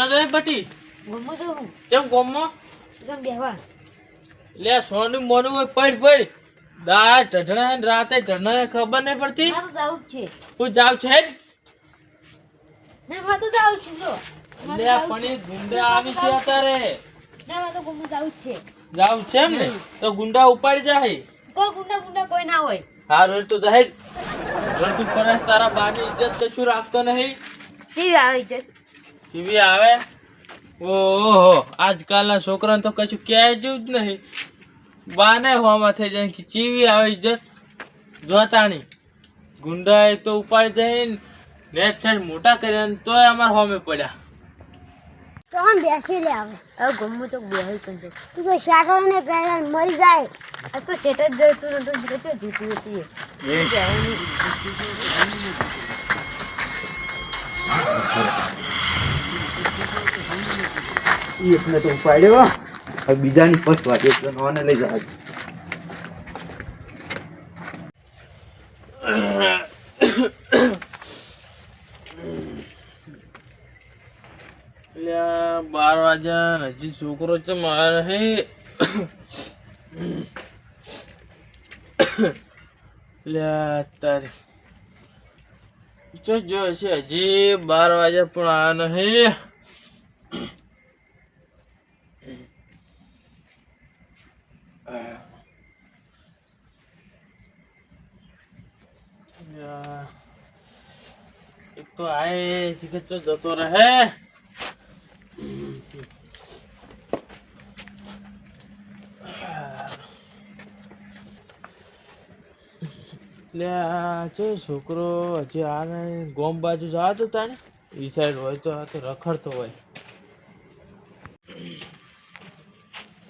તો જાય બટી ગમો તો હું કેમ ગોમમાં એકદમ બેહવા લે સોનું મોનું હોય પડ દા ઢઢણા ને રાતે ઢઢણા ખબર નહીં પડતી મારું જાવ છે તું જાવ છે ના મારું જાવ છું તો લે પણ એ ગુંડા આવી છે અત્યારે ના મારું ગમો જાવ છે જાવ છે એમ ને તો ગુંડા ઉપાડી જાય કોઈ ગુંડા કોઈ ના હોય હારું તો જાહેર તું પરસ તારા બાની ઇજ્જત કશું રાખતો નહીં કેવી આવે છે કેવી આવે ઓહો આજકાલના છોકરાને તો કશું ક્યાંય જેવું જ નહીં બાને હોમાં થઈ જાય કે ચીવી આવે ઇજ્જત જોતાની ગુંડા એ તો ઉપાડી જાય નેટ નેટ મોટા કર્યા તોય અમાર હોમે પડ્યા તો આમ બેસી લે આવે હવે ગમો તો બેહી કંજો તું તો શાકરને પહેલા મરી જાય આ તો સેટ જ જોઈતું નતું જોતો જીતી હતી એકને તો ઉપાડ્યો હવે બીજાની ફર્સ્ટ વાત એક નોને લઈ જાય લ્યા 12 વાગ્યા હજી છોકરો છે મારે હે લ્યા તારી જો છે હજી 12 વાગ્યા પણ આ નહીં એક તો આય શીખે તો જતો રહે છોકરો હજી આ નહીં ગોમ બાજુ જતો તા ને એ સાઈડ હોય તો આ તો રખડતો હોય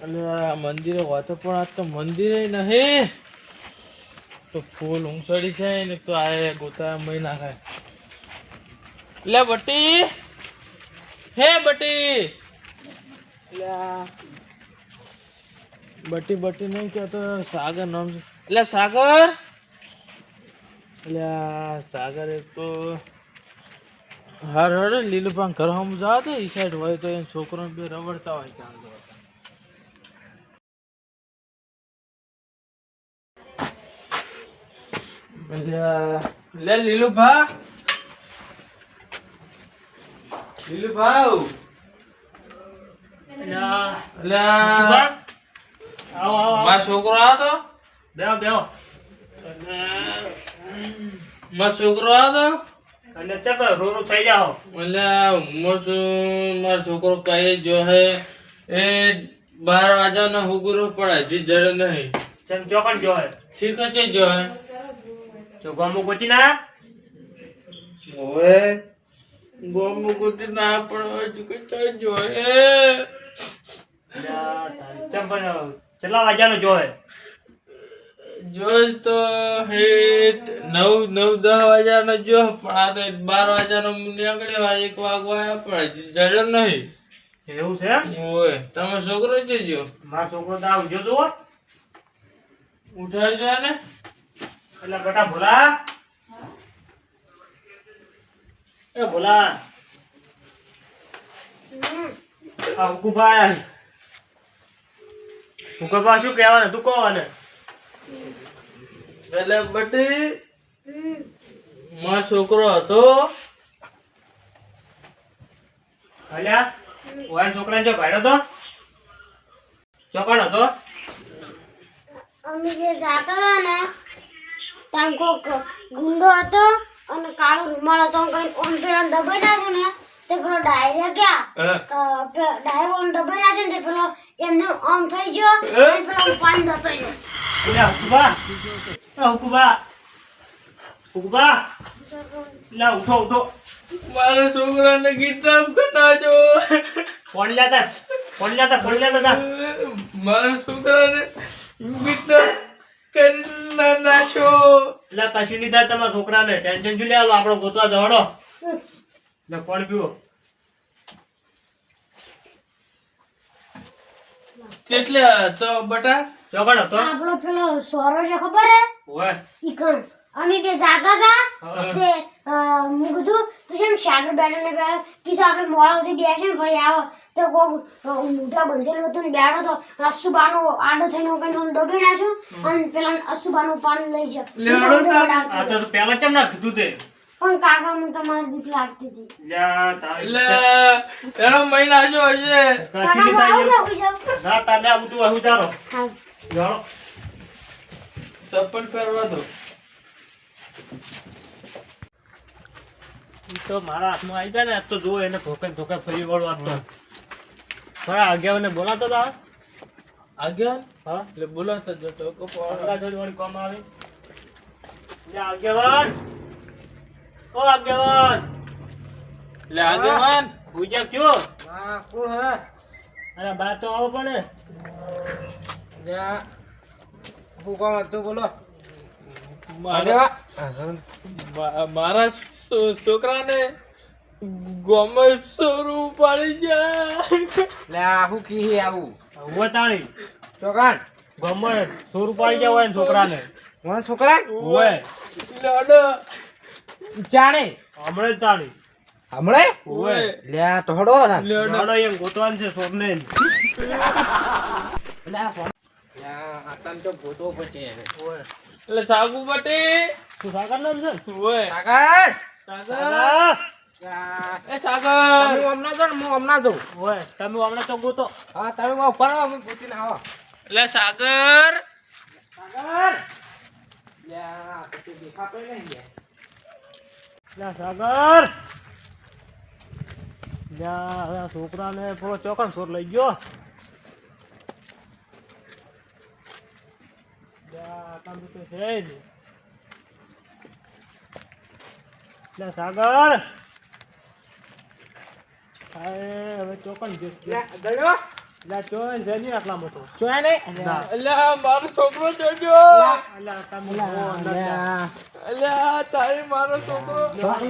એટલે આ મંદિરે હોતો પણ આ તો મંદિરે નહીં તો ફૂલ ઊંસડી છે ને તો આ ગોતા મહી નાખાય લે બટી હે બટી બટી નહીં કહેતો સાગર નામ છે એટલે સાગર સાગર એક તો હર હર લીલું ઘર હમ જાવ તો એ સાઈડ હોય તો એ છોકરો બે રવડતા હોય ત્યાં લે લીલું ભા મારો છોકરો હતો મારો છોકરો હતો અને ચક રોરો થઈ જાઓ એટલે મારો છોકરો કઈ જો હે એ 12 વાગ્યાનો હુગરો પણ હજી જડે નહીં ચમ ચોકન જો હે શીખે છે જો હે જો ગમો ગોતી ના ઓએ ગોમુ કુતી ના પણ હજી કઈ જો હે ચમ પણ ચલા વાજાનો જો હે જોજ તો હેટ 9-10 વાગ્યાનો જો પણ આ તો 12 વાગ્યાનો નીકળ્યો 1 વાગવા પણ હજી જડે નહીં એવું છે ઓય તમે છોકરો છે જો મારો છોકરો તો આવજો તો ઉઠાડજો ને એટલે બેટા ભોલા એ ભોલા આ હુકુભાઈ હુકુભા શું કહેવાનું તું કહો ને એટલે બટી મારો છોકરો હતો અલ્યા ઓય છોકરાને જો ભાડ્યો તો ચોકણ હતો અમે જે જાતા હતા ને ત્યાં કોક ગુંડો હતો અને કાળો રૂમાલ હતો કઈ ઓમ પેલા દબાઈ નાખ્યો ને તે પેલો ડાયરેક્ટ ગયા ડાયરેક્ટ ઓમ દબાઈ નાખ્યો ને તે પેલો એમને ઓમ થઈ ગયો અને પેલો પાણી જતો રહ્યો અલ્યા હુકુભા હુકુભા લા ઉઠો મારા છોકરાને કિડનેપ કરનાજો ફોન લેતા મારા છોકરાને કિડનેપ કરી નાખો એટલે કશું નહીં થાય તમારા છોકરાને ટેન્શન શું લેવાનું આપણે ગોતવા દોડો ને ફોન પીવો એટલે તો બટા ચોકડ હતો આપણો પેલો સોરો જે ખબર હે ઓય ઈકન અમે બે જાતા હતા તે હું કીધું તું જેમ શેટર બેટર ને કીધું આપણે મોડા સુધી બેસે ને ભાઈ આવો તો કોઈ મોઢા બંધેલું હતું ને બેઠો તો અસુબાનો આડો થઈને કઈ આમ દબી નાખ્યું અને પેલા અસુબાનું પાણી લઈ જાય આ તો પહેલા કેમ ના કીધું તે પણ કાકા મને તમારી બીક લાગતી હતી લ્યા તારી એટલે એનો મહિના જો હશે કાશી ની કાકા થાય આવું કેવું છે ના તાને આવું તું આવું તારો હા જાણો સપન ફેરવા દો ઈ તો મારા હાથમાં આવી જાય ને આજ તો જો એને ધોકે ફરી વળવા તો મારા આગેવાને બોલાતો તો આવે આગળ હા એટલે બોલાતા જતો આગલા જોડ વળી કોમ આવે લ્યા આગેવાન ઓ આગેવાન એટલે આગેવાન પૂજા કયો હા કોણ હે અરે બહાર તો આવો પડે જા હું કોણ હતું બોલો મારા છોકરાને ગમે સોરું પાડી જાય લે આ હું કી આવું હું તાણી ચોકાન ગમે સોરું પાડી જાય હોય ને છોકરાને મારા છોકરા હોય લાડો જાણે હમણે જ તાણી હમણે હોય લે આ તો હડો ના લાડો એમ ગોતવાન છે સોરને લે આ સોન આ તન તો ગોતો પછી હોય એટલે સાગુ બટી તું સાગર નામ છે ઓય કાકા સાગર એ સાગર તમે હમણાં જો ને હું હમણાં જઉં હોય તમે હમણાં તો ગોતો હા તમે ઉપર આવો અમે પૂછીને આવો એટલે સાગર કાકા લે આ તો દેખાતો નહીં લ્યા સાગર લ્યા હવે આ છોકરાને થોડો ચોકન સોર લઈ ગયો લ્યા કામ તો છે જ લ્યા સાગર હવે ચોકન લે દડ્યો લ્યા ચોય છે નહીં આટલા મોટો જોયા ને ના. એટલે મારો છોકરો જોજો અલ્યા તમે જુઓ અંદર ત્યાં. એટલે તારી મારો છોકરો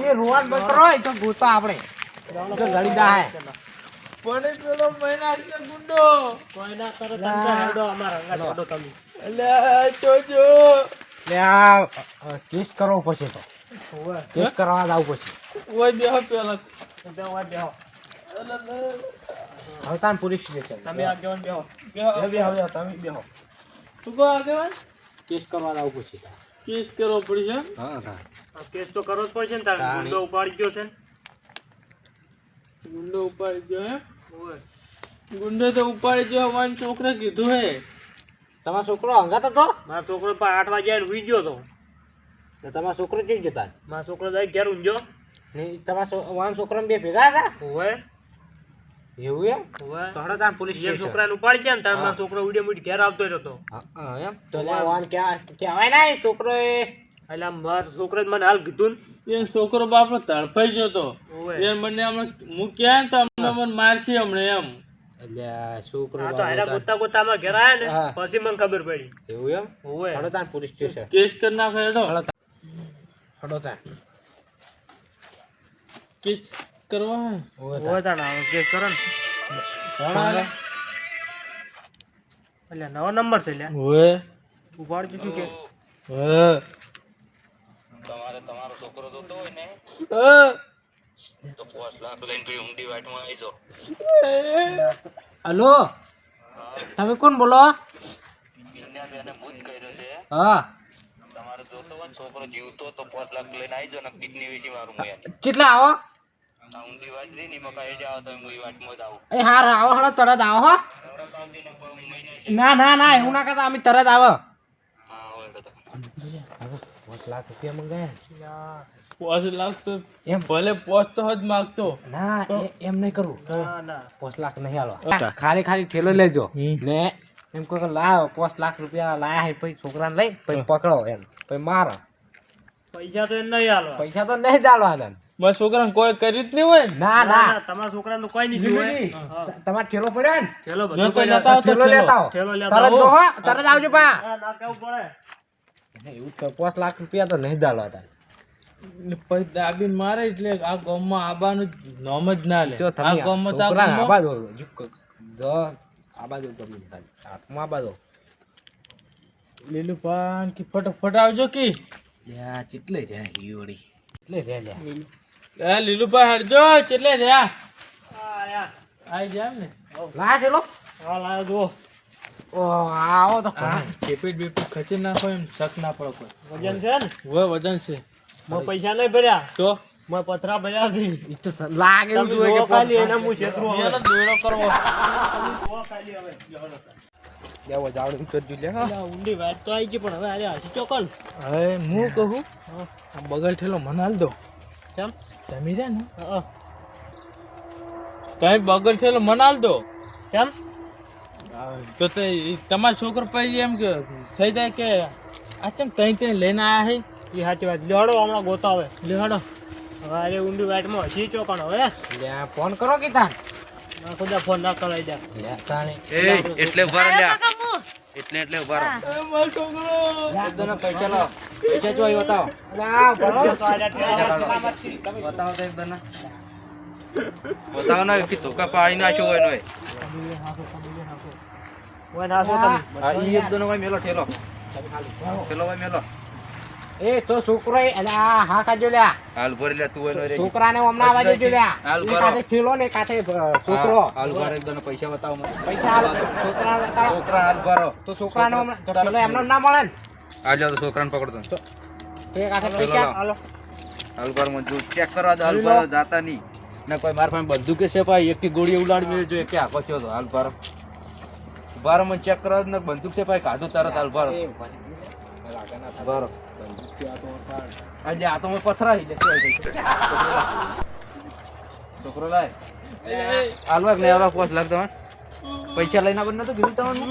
એ રોવાન બંધ કરો એ તો ગોતા આપણે તો લડી દા પણ એ પેલો મહિના છે ગુંડો કોઈ ના કરો તમે હેડો અમારા અંગા હેડો તમે એટલે જોજો લે આ ટેસ્ટ કરવો પડશે તો હોય ટેસ્ટ કરવા જવું પડશે ઓય બેહો પેલા તમે હોય બેહો હવે તાન પોલીસ સ્ટેશન તમે આગેવાન બેહો બેહો બેહો તમે બેહો તું કહો આગેવાન ટેસ્ટ કરવા જવું પડશે કેસ કરવો પડશે હા હા આ કેસ તો કરવો જ પડશે ને તારે તાણી. ગુંડો ઉપાડી ગયો છે ને ગુંડો ઉપાડી ગયો હે હોય ગુંડો તો ઉપાડી ગયો અમારા છોકરા કીધું હે તમારો છોકરો હંગાત હતો મારો છોકરો પણ 8 વાગ્યા આવીને હુઈ ગયો તો તો તમારો છોકરો કેમ જતા મારો છોકરો જાય ઘેર ઊંઘ્યો ને તમારા વાન છોકરા બે ભેગા હતા હોય એવું એમ હોય તો હડો તાન પોલીસ જેમ સ્ટેશન છોકરાને ઉપાડી ગયા ને તારે હા. મારો છોકરો ઉડી મુડી ઘેર આવતો રહ્યો હા એમ તો લે વાન કહેવાય ના એ છોકરો એ એટલે આમ મારો છોકરો મને હાલ કીધું એ છોકરો બાપનો તડફાઈ ગયો તો હોય એ મને હમણાં મૂક્યા ને તો અમને મને મારશે હમણાં એમ એટલે છોકરો આ તો હારા ગોતા ગોતા અમારા ઘેર આયા ને હા. પછી મને ખબર પડી એવું એમ હોય હડો તાન પોલીસ સ્ટેશન કેસ કરી નાખો હેડો હડો તાન કેસ કરવા હે? હોય તાણ આવો કેસ કરો ને ઘણા એટલે નવો નંબર છે લ્યા ઓય ઉપાડજો શું કે હા હલો તમે કોણ બોલો હા કેટલા આવો એ હાર આવો હળો તરત આવો હો ના ના ના એવું ના કરતા અમે તરત આવો 5 લાખ રૂપિયા મંગાયા 5 લાખ તો એમ ભલે પોસ્ટ તો જ માગતો ના એમ નહીં કરવું ના ના 5 લાખ નહીં હાલવા ખાલી ખાલી ઠેલો લેજો ને એમ કોઈ લાવ 5 લાખ રૂપિયા લાયા હે પછી છોકરાને લઈ પછી પકડો એમ પછી મારો પૈસા તો એ નહીં હાલવા પૈસા તો નહીં ચાલવાના મારા છોકરાને કોઈ કરી જ નહીં હોય ને ના ના ના ના તમારા છોકરાનું કોઈ નહીં જોવે તમારે ઠેલો પડ્યો ને ચલો જો બધું તો લેતા આવો તો ઠેલો લેતા આવો ઠેલો લેતા તરત આવો. જો હો તરત આવજો પા ના ના કેવું પડે એવું તો 5 લાખ રૂપિયા તો નહીં ચાલવા તારે ને પછી દાબીને મારે એટલે આ ગામમાં આબાનું નામ જ ના લે જો આ તમે ગામમાં તો આ છોકરાને ગામમાં આબાદ હોય. જો આબાદ હોય તમે હાથમાં આબાદ હોય. લીલું પાન કે ફટાફટ આવજો કે લ્યા કેટલે રહ્યા હિયોડી કેટલે રહ્યા લ્યા એ લીલુભાઈ હરજો કેટલે રહ્યા આયા આઈ જામ ને લા ચલો હા લાયો જુઓ ઓ આવો તો ચેપીટ બેપીટ ખચી નાખો એમ શક ના પડે કોઈ વજન છે ને હોય વજન છે મેં પૈસા નહીં ભર્યા તો મેં પથરા ભર્યા છે ઈ તો લાગે એવું તમે જોઈએ જુઓ કે ખાલી એના હું છેતરું હવે એનો દોડો કરવો જુઓ ખાલી હવે જાવ જાવડું કરજો લે હા અલા, ઊંડી વાત તો આવી ગઈ પણ હવે આજે હસી ચોકન હવે હું કહું આ બગલ ઠેલો મને હાલ દો કેમ તમે રે ને હા તમે બગલ ઠેલો મને હાલ દો કેમ તો તે તમારો છોકરો પછી એમ કે થઈ જાય કે આ કેમ તઈ લઈને આયા હે એ સાચી વાત લેવાડો હમણાં ગોતા હવે લેવાડો હવે આજે ઊંડી વાતમાં હસી ચોકન હવે લ્યા ફોન કરો કે તાર ના ખુદા ફોન ના કરાઈ દે લ્યા તાણે એટલે ઉભા રહો લ્યા એટલે ઉભા રહો મારો છોકરો એકદમ પૈસા લાવો પૈસા જો અહીં બતાવો લા ભરો તો આજે બતાવો તો એકદમ બતાવો ને કે ધોકા પાડી નાખ્યો હોય નો ઓય નાખો તમે આ ઈ એકદમ હોય મેલો ઠેલો હોય મેલો એ તો છોકરો અલ્યા હા કાજો લ્યા હાલ ભરી લે તું હોય નો રે છોકરાને હમણાં આવા દેજો લ્યા હાલ ઈ ભરો. કાતે થેલો ને કાતે છોકરો હાલ ભરો એકદમ પૈસા બતાવો મને પૈસા હાલ છોકરા બતાવો. છોકરા હાલ ભરો તો છોકરાને હમણાં તો થેલો એમનો ના મળે ને આ જાવ તો છોકરાને પકડતો તે કાતે થેલો પૈસા લાવો. હાલો હાલ ભરો મને જો ચેક કરવા દો હાલ ભરો જાતા નહીં ના કોઈ માર પાસે બંદૂક છે ભાઈ એકથી ગોળી ઉલાડી મેં જો કે આખો થયો તો હાલ ભરો ભરો મને ચેક કરવા દો ને બંદૂક છે ભાઈ કાઢું તરત હાલ ભરો ભરો આજે આ તો મેં પથરા હી છોકરો લાય હાલવા ને આવવા 5 લાખ તમારે પૈસા લઈને આવવાનું નતું કીધું તમને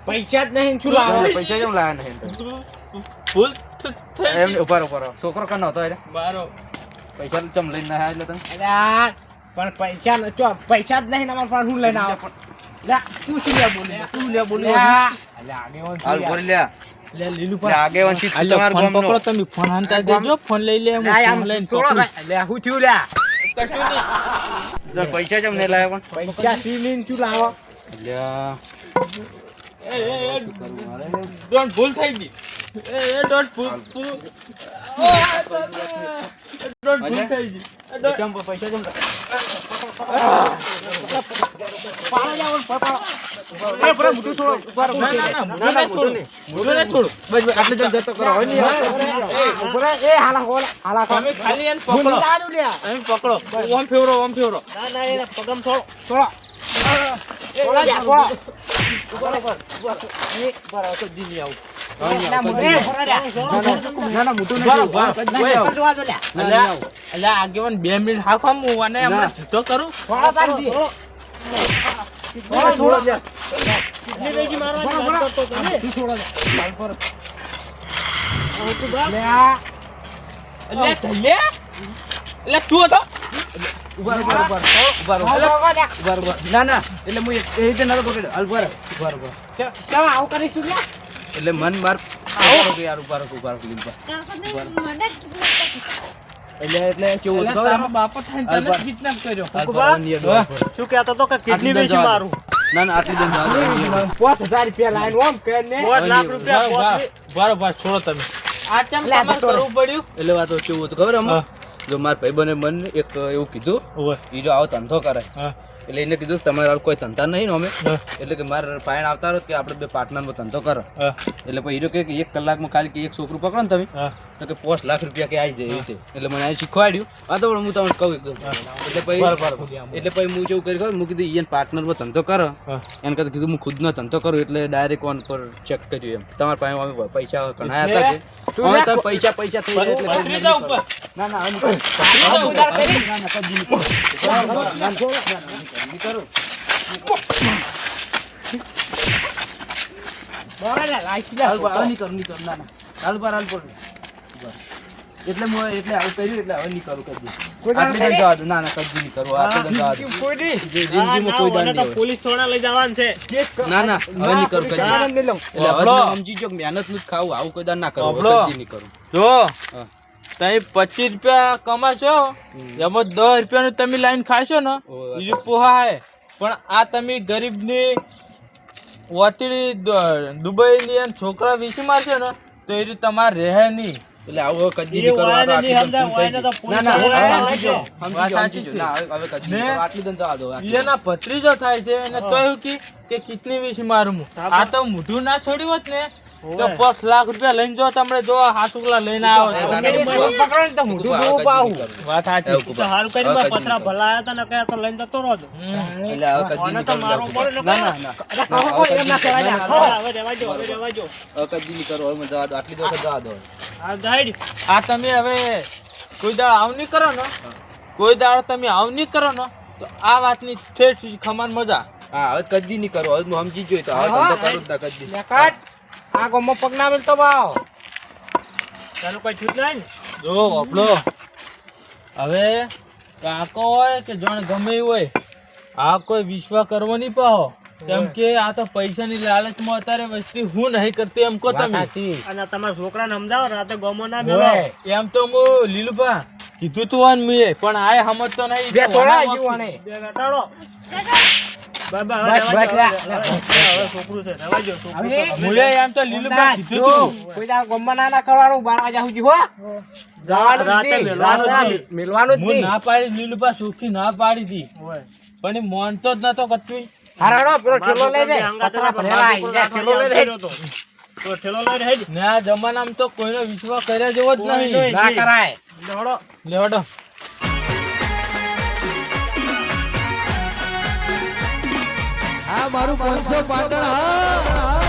પૈસા જ નહીં શું લાવો પૈસા કેમ લાયા નહીં ભૂલ એમ ઉભા રહો છોકરો કાનો હતો એટલે મારો પૈસા ચમ લઈને ના આવ્યા એટલે તમે અલ્યા પણ પૈસા ન ચો પૈસા જ નહીં અમાર પાસે હું લઈને આવો લ્યા તું શું લ્યા બોલી તું લે બોલી લ્યા અલ્યા આગેવાન હાલ બોલી લ્યા લે લીલું લે આગેવાન શીખ આલ્યો તમારા ફોન ગામનો પકડો તમે ફોન હાંતા દેજો ફોન લઈ લે હું ફોન લઈને પકડું લ્યા હું થયું લ્યા કશું નહીં જો પૈસા ચમ નહીં લાયા પૈસા સી લઈને શું લાવો પણ લ્યા ડોન્ટ ભૂલ થઈ ગઈ ડોન્ટ ભૂલ ડોન્ટ ભૂલ થઈ ગઈ ચમ પૈસા ચમ પાડો જાવ પાડો એ બરા મુઠું છોડો ઉપર ના છોડું બસ આટલે જમ જતો કરો હોય નહીં ઉપર એ હાલા હાલા તમે ખાલી એને પકડો દાદુ લ્યા તમે પકડો ઓમ ફેવરો ના ના એને પગમ થોડો છોડો છોડો જા છોડો ના ના મોટું નથી અલ્યા આગેવાન 2 મિનિટ હાખવા હું અને હમણાં જીતો કરું એટલી વેગી મારવાની વાત કરતો તો ને અલ્યા ધલ્લે અલ્યા તું હતો ના ના એટલે હું એ રીતે નતો પકડ્યો હાલ ઉભા રહો. એટલે મન માર યાર ઉભા રહો, લીલબા. એટલે કેવું હતું ખબર તારા આમાં? બાપા થઈને તને જ કિડનેપ કર્યો હાલ ઉભા રહો, નિયર દો. શું કહેતો તો કે કિડની આટલી વેચી જવા દો. મારું ના ના આટલી દન જવા દો, નિયર દો. 5000 રૂપિયા લાઈન ઓમ કરીને 5 લાખ રૂપિયા બરોબર છોડો તમે આ કેમ તમારે કરવું પડ્યું એટલે વાત કેવું હતું ખબર આમાં? હા. જો મારા ભાઈબંધે મને એક એવું કીધું ઓય ઈ જો આવો ધંધો કરે હા એટલે એને કીધું કે તમારે હાલ કોઈ ધંધા નહીં ને અમે હા. એટલે કે મારે પાયણ આવતા રહો કે આપણે બે પાર્ટનરમાં ધંધો કરો હા એટલે પછી હીરો કે 1 કલાકમાં ખાલી કે એક છોકરું પકડો ને તમે હા તો કે 5 લાખ રૂપિયા કે આવી જાય એવી રીતે એટલે મને આ શીખવાડ્યું આ તો હું તમને કહું એકદમ એટલે પછી બરાબર એટલે પછી હું જેવું કરી ખબર હું કીધું ઈયન પાર્ટનરમાં ધંધો કરો હા એને કરતા કીધું હું ખુદનો ધંધો કરું એટલે ડાયરેક્ટ ઓન પર ચેક કર્યું એમ તમારા પાસે અમે પૈસા ઘણા હતા કે હવે તમે પૈસા થઈ જાય એટલે પકડી જાઓ ઉપર ના ના હવે પકડી જાઓ. ના કદી નહીં કરું. નહીં કરું. હાલ બા, હવે નહીં કરું, નહીં કરું. ના ના હાલ પર એટલે હું એટલે આવું કર્યું એટલે હવે નહીં કરું કદી આટલે જ જવા દો. ના ના કદી નહીં કરું આટલે જ જવા દો. જિંદગીમાં કોઈ દાન નહીં હોય. પોલીસ થોડા લઈ જવાનું છે ના ના હવે નહીં કરું કદી એટલે હવે વાપરો. તમે સમજી જો મહેનત નું જ ખાવું આવું કોઈ દાન ના કરું હવે વાપરો. કદી નહીં કરું જો હા. તમે 25 રૂપિયા કમાશો એમાં 10 રૂપિયાનું તમે લાઈન ખાશો ને ઓય, એ પોહા હે પણ આ તમે ગરીબની વતીડી દુબઈની એમ છોકરા વીસી મારશો ને તો એ રીતે તમારે રહે નહીં એટલે આવું હવે કદી એ નહીં કરવું, આ તો વાયને આટલી નહીં દન સમજાય, પૂરી થઈ વાયને ગઈ. તો ના, ના, પૂરી હવે વાત સમજી સાચી જાઓ, સમજી જાઓ. ના, હવે કદી નહીં ને? કરવું. આટલી દન જવા દો, આટલી દન. એના ભત્રીજો થાય છે અને તો એવું કે કિતની વીસ મારું હું. આ તો મોઢું ના છોડ્યું હોત ને તો ઓવે. 5 લાખ રૂપિયા લઈને જો તમે જો હાથુકલા લઈને આવો ના, છો. ના, ના, મેં પકડો ને તો મોઢું હવે જોવું કદી પાહું. નહીં કરવું. વાત સાચી. એવું તો હારું કરીને હવે કદી પથરા નહીં ભલા આયા તા ને કયા તો લઈને જતો રહો છો. એટલે હવે કદી આને નહીં તો કરવું. મારવો પડે ને ના, ના, ના. ના, હવે કદી નહીં કરવું. ના, ના, હા, હવે રહેવા દો, હવે રહેવા દો. હવે કદી નહીં કરવું. હવે મને જવા દો, આટલી જ વખત જવા દો. આ જાય આ તમે હવે કોઈ દાડો આવ નહીં કરો ને, કોઈ દાડો તમે આવ નહીં કરો ને તો આ વાતની ઠેઠ ખમાન મજા. હા, હવે કદી નહીં કરવું. હવે હું સમજી ગયો તો હવે તમે તો કરું જ ના કદી. લે કાટ. આ ગોમમાં પગ ના મેલતો બાવ. તારું કોઈ છૂટ નહીં ને? જો આપણો હવે કાકો હોય કે જણ ગમે એવું હોય, આ કોઈ વિશ્વાસ કરવો નહીં પાહો. કેમ કે આ તો પૈસાની લાલચમાં અત્યારે વસ્તી હું નહીં કરતી એમ કહો વાત તમે. સાચી. અને તમારા છોકરાને સમજાવો રાતે ગમો ના મેલો. ઓય. એમ તો હું લીલુભા કીધું તું આને મેં, પણ આય સમજતો નહીં. બે સોળા જીવો આને. બે ઘટાડો. બાબા, હવે બસ, રહેવા બસ, દો, લે, હવે છોકરું છે, રહેવા દો, છોકરું હવે તો ગમે મુએ એમ તો લીલુભા કીધું તું. કોઈ દાડો ગોમમાં ના ના કરવાનું 12 વાગ્યા સુધી હો. જવાનું જ રાતે નહીં. મેલવાનું જ રાતે નહીં. મેલવાનું જ હું નહીં. ના પાડી લીલુભા સુખી ના પાડી હતી, હોય. પણ એ માનતો જ નતો કચ્છું. હારાડો, પેલો મારા ઠેલો લઈ છોકરાને જાય. અંગાતે પથરા ના ભરેલા પડે. આઈ જાય. ઠેલો લઈ જાય. તો ઠેલો લઈને હેડ. ને આ જમાનામાં તો કોઈનો વિશ્વાસ કર્યા જેવો જ કોઈ નહીં. નહીં. ના કરાય. દોડો. લેવડો. આ મારું 500 પાટણ હા